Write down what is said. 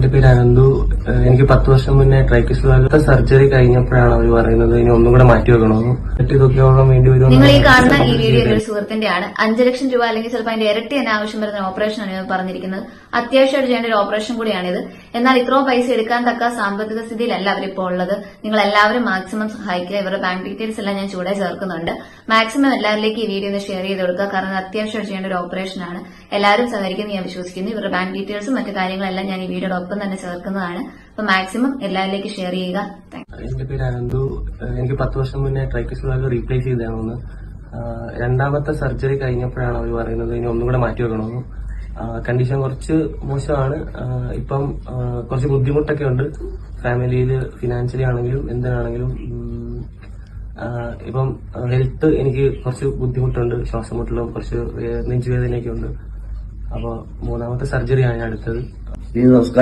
എന്റെ പേര് അനന്തു. എനിക്ക് 10 വർഷം മുന്നേ ട്രൈക്കിസ്റ്റ് സർജറി കഴിഞ്ഞപ്പോഴാണ് അവർ പറയുന്നത് ഇനി ഒന്നും കൂടെ മാറ്റി വെക്കണമെന്ന്. ഇതൊക്കെ വേണ്ടി വരും. നിങ്ങൾ ഈ കാണുന്ന ഈ വീഡിയോ ഒരു സുഹൃത്തിന്റെയാണ്. 5 ലക്ഷം രൂപ അല്ലെങ്കിൽ ചിലപ്പോൾ അതിന്റെ ഇരട്ടി തന്നെ ആവശ്യം വരുന്ന ഓപ്പറേഷനാണ് ഞാൻ പറഞ്ഞിരിക്കുന്നത്. അത്യാവശ്യമായിട്ട് ചെയ്യേണ്ട ഒരു ഓപ്പറേഷൻ കൂടിയാണിത്. എന്നാൽ ഇത്രയും പൈസ എടുക്കാൻ തക്ക സാമ്പത്തിക സ്ഥിതിയിലല്ല അവരിപ്പോൾ ഉള്ളത്. നിങ്ങൾ എല്ലാവരും മാക്സിമം സഹായിക്കുക. ഇവരുടെ ബാങ്ക് ഡീറ്റെയിൽസ് എല്ലാം ഞാൻ ചൂടെ ചേർക്കുന്നുണ്ട്. മാക്സിമം എല്ലാവരിലേക്ക് ഈ വീഡിയോ ഒന്ന് ഷെയർ ചെയ്ത് കൊടുക്കുക. കാരണം അത്യാവശ്യമായിട്ട് ചെയ്യേണ്ട ഒരു ഓപ്പറേഷനാണ്. എല്ലാവരും സഹകരിക്കുന്നു ഞാൻ വിശ്വസിക്കുന്നു. ഇവരുടെ ബാങ്ക് ഡീറ്റെയിൽസും മറ്റു കാര്യങ്ങളെല്ലാം ഞാൻ ഈ വീഡിയോയുടെ ഒപ്പം തന്നെ ചേർക്കുന്നതാണ്. അപ്പൊ മാക്സിമം എല്ലാവരിലേക്ക് ഷെയർ ചെയ്യുക. എന്റെ പേര് അനന്തു. എനിക്ക് 10 വർഷം മുന്നേ ട്രൈക്കിസ്റ്റ് റീപ്ലേസ് ചെയ്തതാണെന്ന്. രണ്ടാമത്തെ സർജറി കഴിഞ്ഞപ്പോഴാണ് അവർ പറയുന്നത് ഇനി ഒന്നും കൂടെ മാറ്റി വെക്കണമെന്ന്. കണ്ടീഷൻ കുറച്ച് മോശമാണ്. ഇപ്പം കുറച്ച് ബുദ്ധിമുട്ടൊക്കെ ഉണ്ട് ഫാമിലിയിൽ, ഫിനാൻഷ്യലി ആണെങ്കിലും എന്തിനാണെങ്കിലും. ഇപ്പം ഹെൽത്ത് എനിക്ക് കുറച്ച് ബുദ്ധിമുട്ടുണ്ട്, ശ്വാസം മുട്ടലും കുറച്ച് നെഞ്ചുവേദനയൊക്കെ ഉണ്ട്. അപ്പോൾ 3ാമത്തെ സർജറിയാണ് ഞാൻ എടുത്തത്.